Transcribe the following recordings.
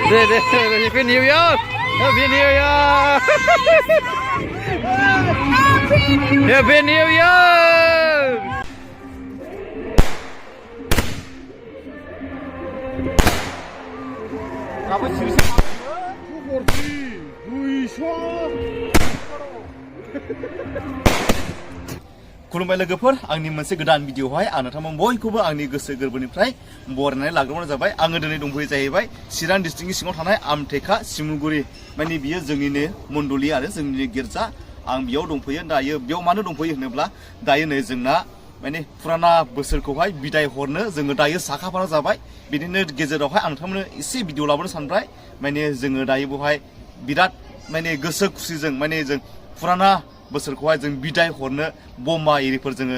Happy New Year! Happy New Year! Happy New Year! Apa sih? खुलुमबाय लोगोफोर आंनि मोनसे गोदान भिडिअहाय आं नोंथांमोन बयखौबो आंनि गोसो गोरबोनिफ्राय बरायनानै लाग्रोनाय जाबाय आङो दिनै दंफैयो जाहैबाय चिरां डिस्ट्रिक्टनि सिङाव थानाय आमटेका सिमुलगुरि माने बियो जोंनिनो मण्डलि आरो जोंनिनो गिर्जा आं बेयाव दंफैयो दायो बेयाव मानो दंफैयो होनोब्ला दायो नै जोंना माने फुराना बोसोरखौहाय बिदाय हरनो जोङो दायो साखाफारा जाबाय बिदिनो गेजेरावहाय आं नोंथांमोननो एसे भिडिअ लाबोनो सानबाय माने जोङो दायो बेवहाय बिराद माने गोसो खुसिजों माने जों फुराना बोसोरखौहाय जों बिदाय हरनो बमा एरिफोर जोङो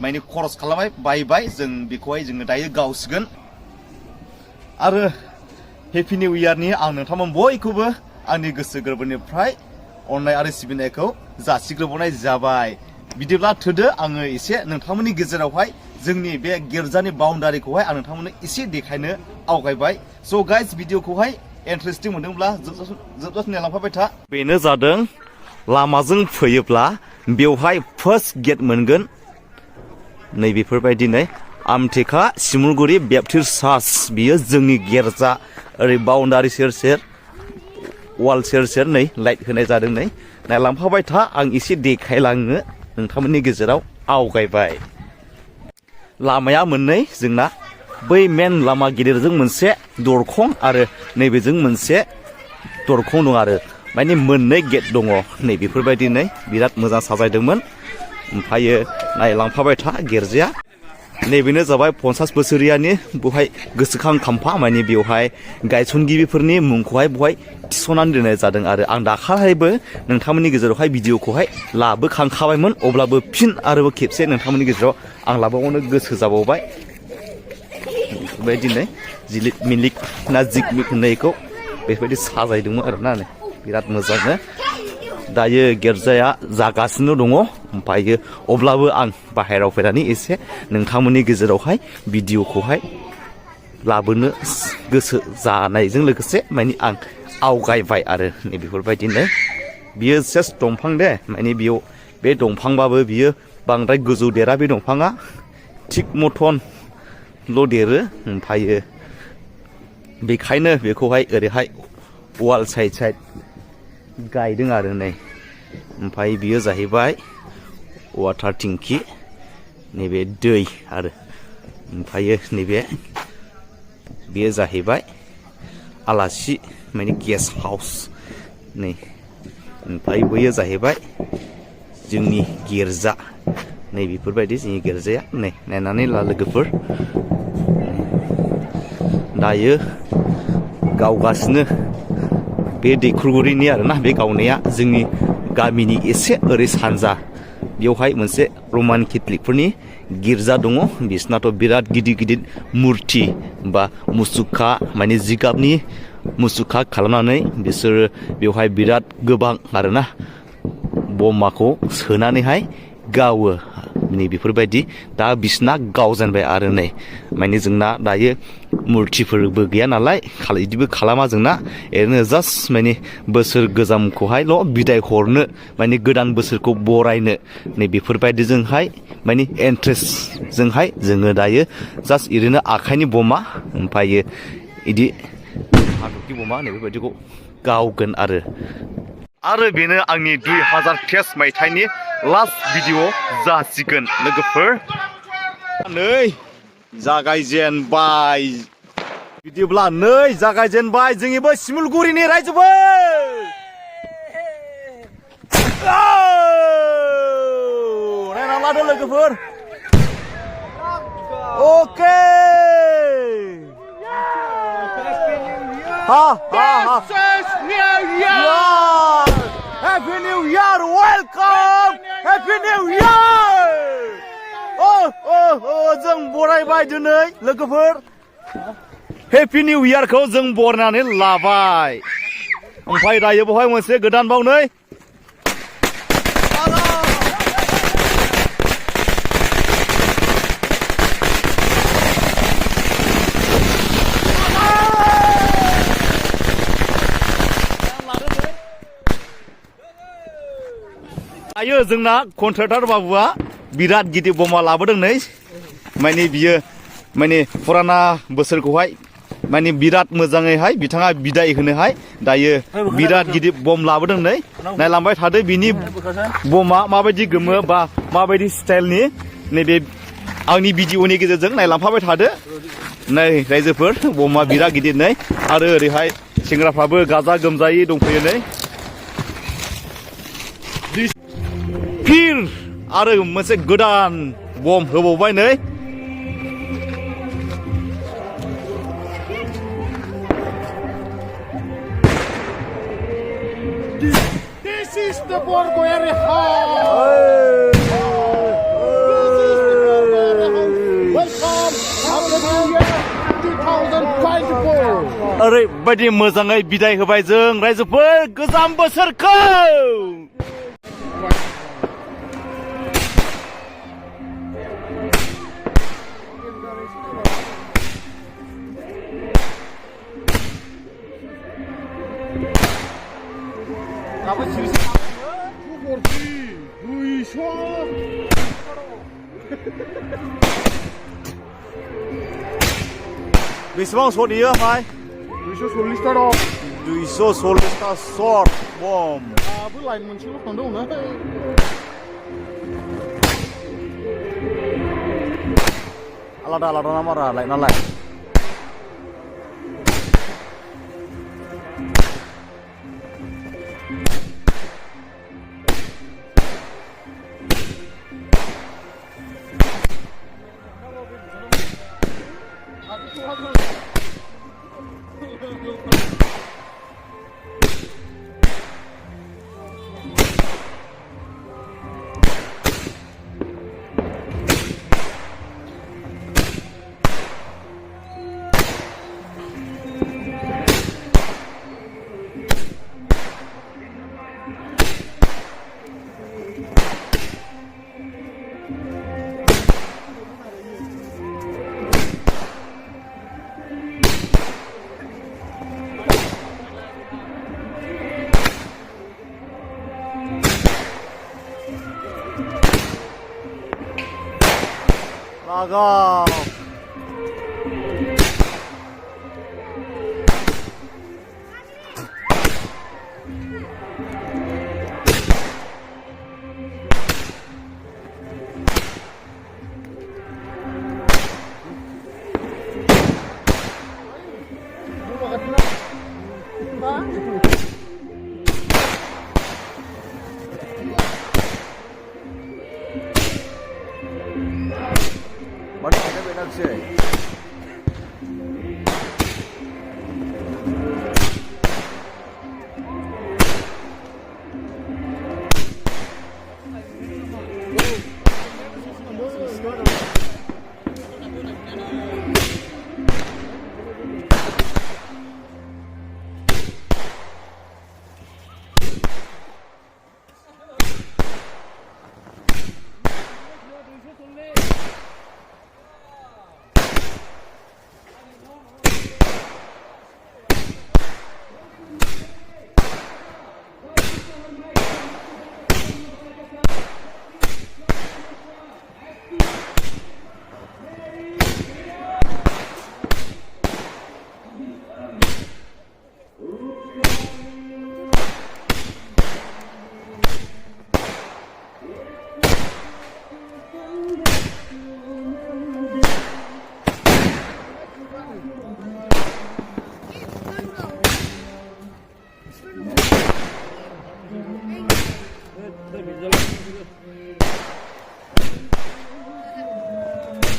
माने खरस खालामबाय बायबाय जों बेखौहाय जोङो दायो गावसिगोन आरो हेपि निउ इयारनि आं नोंथांमोन बयखौबो आंनि गोसो गोरबोनिफ्राय अननाय आरो सिबिनायखौ जासिग्रोबावनाय जाबाय बिदिब्ला थोदो आङो एसे नोंथांमोननि गेजेरावहाय जोंनि बे गिर्जानि बाउन्डारिखौहाय आं नोंथांमोननो एसे देखायनो आवगायबाय स' गाइस भिडिअखौहाय इन्टारेस्टिं मोनदोंब्ला जोबजासिम नायलांफाबाय था बेनो जादों लामाजों फैयोब्ला बेवहाय फार्स्ट गेट मोनगोन नै बेफोरबायदिनो आमटेका सिमुलगुरि बेप्टिस्ट चार्च बियो जोंनि गिर्जा ओरै बाउन्डारि सेर सेर वाल सेर सेर नै लाइट होनाय जादों नै नायलांफाबाय था आं एसे देखायलांनो नोंथांमोननि गेजेराव आवगायबाय लामाया मोननै जोंना बै मेन लामा गिदिरजों मोनसे दरखं आरो नैबेजों मोनसे दरखं दं आरो माने मोननै गेट दङ नै बेफोरबायदिनो बिराद मोजां साजायदोंमोन ओमफ्रायो नायलांफाबाय था गिर्जाया नैबेनो जाबाय 50 बोसोरियानि बेवहाय गोसोखां खाम्फा माने बेवहाय गायसनगिरिफोरनि मुंखौहाय बेवहाय थिसननानै दोननाय जादों आरो आं दाखालिबो नोंथांमोननि गेजेरावहाय भिडिअखौहाय लाबोखांखाबायमोन अब्लाबो फिन आरोबाव खेबसे नोंथांमोननि गेजेराव आं लाबोबावनो गोसो जाबावबाय बेबायदिनो जिलिक मिलिक ना जिगमिक होननायखौ बेबायदि साजायदोंमोन आरोना बिराद मोजांनो दायो गिर्जाया जागासिनो दङ ओमफ्रायो अब्लाबो आं बाहेरायाव फैनानै एसे नोंथांमोननि गेजेरावहाय भिडिअखौहाय लाबोनो गोसो जानायजों लोगोसे माने आं आवगायबाय आरो नै बेफोरबायदिनो बियो जास्ट दंफां दे माने बेयाव बे दंफांबाबो बियो बांद्राय गोजौ देरा बे दंफाङा थिग मथनल' देरो ओमफ्रायो बेखायनो बेखौहाय ओरैहाय वाल साइड साइड गायदों आरो नै ओमफ्राय बियो जाहैबाय वाटार टेंकि नैबे दै आरो ओमफ्रायो नैबे बेयो जाहैबाय आलासि माने गेस्ट हाउस नै ओमफ्राय बैयो जाहैबाय जोंनि गिर्जा नै बेफोरबायदि जोंनि गिर्जाया नै नायनानै ला लोगोफोर दायो गावगासिनो बे दैखरगुरिनि आरोना बे गावनाया जोंनि गामिनि एसे ओरै सानजा बेवहाय मोनसे रमान केथलिकफोरनि गिर्जा दङ बिसनाथ' बिराद गिदिर गिदिर मुर्ति बा मुसुखा माने जिगाबनि मुसुखा खालामनानै बिसोरो बेवहाय बिराद गोबां आरोना बमाखौ सोनानैहाय गावो नै बेफोरबायदि दा बिसना गावजेनबाय आरो नै माने जोंना दायो मुर्तिफोरबो गैया नालाय बिदिबो खालामा जोंना ओरैनो जास्ट माने बोसोर गोजामखौहायल' बिदाय हरनो माने गोदान बोसोरखौ बरायनो नै बेफोरबायदिजोंहाय माने इन्ट्रेस्टजोंहाय जोङो दायो जास्ट ओरैनो आखाइनि बमा ओमफ्रायो इदि हाथरखि बमा नै बेबायदिखौ गावगोन आरो बेनो आंनि 2023 मायथाइनि लास्ट भिडिअ जासिगोन लोगोफोर नै जागायजेनबाय बिदिब्ला नै जागायजेनबाय जोंनि बै सिमुलगुरिनि रायजोफोर नायना लादो लोगोफोर अके Happy New Year! Welcome! Happy New Year! जों बरायबाय दिनै लोगोफोर Happy New Year खौ जों बरायनानै लाबाय ओमफ्राय दायो बेवहाय मोनसे गोदान बावनै दायो जोंना कन्ट्रेक्टर बाबुआ बिराद गिदिर बमा लाबोदों नै माने बियो माने फुराना बोसोरखौहाय माने बिराद मोजाङैहाय बिथाङा बिदाय होनोहाय दायो बिराद गिदिर बम लाबोदों नै नायलांबाय थादो बिनि बमा माबायदि गोमो बा माबायदि स्टाइलनि नैबे आंनि भिडिअनि गेजेरजों नायलांफाबाय थादो नै रायजोफोर बमा बिराद गिदिर नै आरो ओरैहाय सेंग्राफ्राबो गाजा गोमजायै दंफैयो नै फिर आरो मोनसे गोदान बम होबावबाय नै This is the Boraibai house. Welcome after the year 2024. ओरैबायदि मोजाङै बिदाय होबाय जों रायजोफोर गोजाम बोसोरखौ बेसेबां शट इयो ओमफ्राय 240 टा दं 240 टा शट बम दाबो लाइन मोनसेल' थांदों नै आलादा आलादा ना मारा लाइनालाय 나가 머리 안에 왜 낚시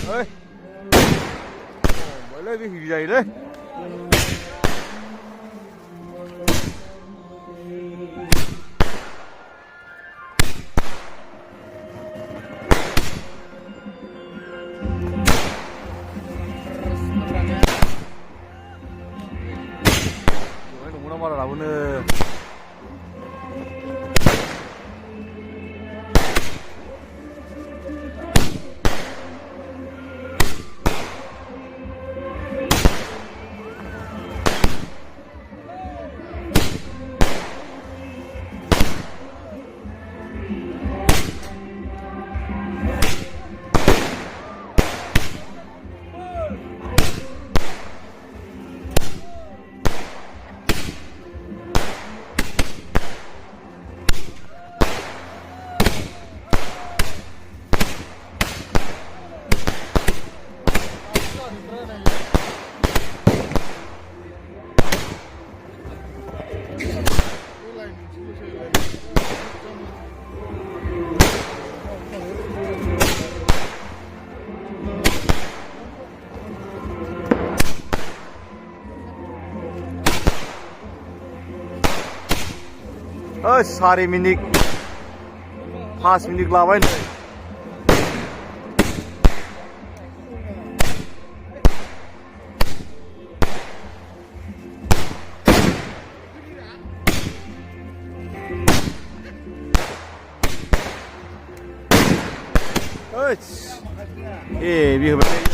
ơi mới lấy cái gì vậy đấy 너무나 말아 나오네 सारि मिनिट 5 मिनिट लाबाय नै bia hobai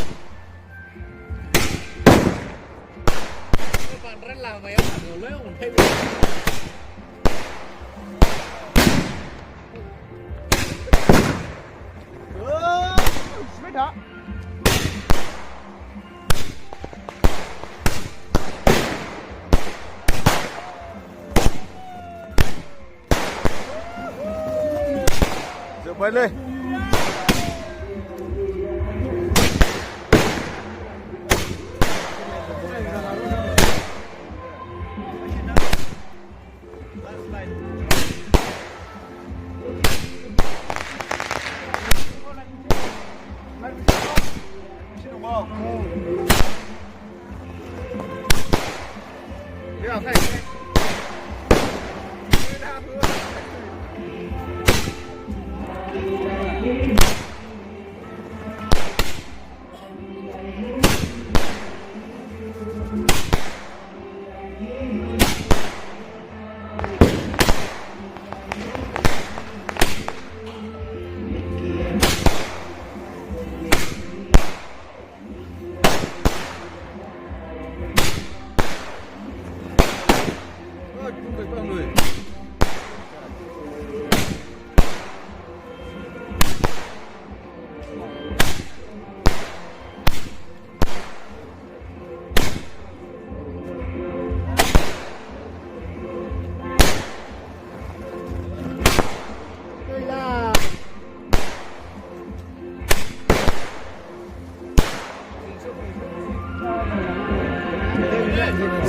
Bay lên.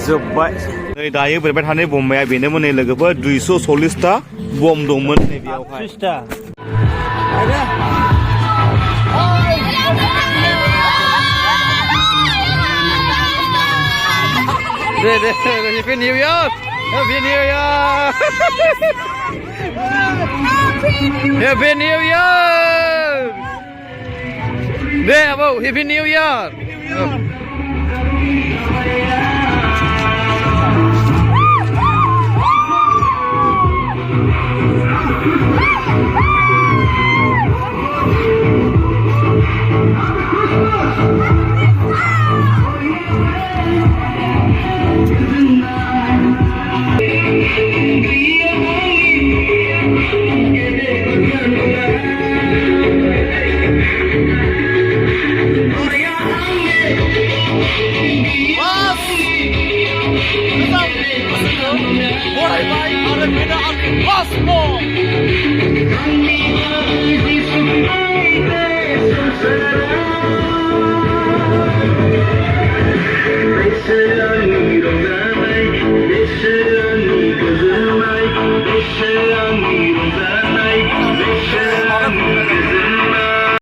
जोब्बाय नै दायो बेरबाय थानाय बम्बाया बेनोमोन नै लोगोफोर 240 टा बम दंमोन नै बेयावहाय 30 टा दे Happy New Year Happy New Year Happy New Year दे आबौ Happy New Year Boraibai ada beda arti Gwsw.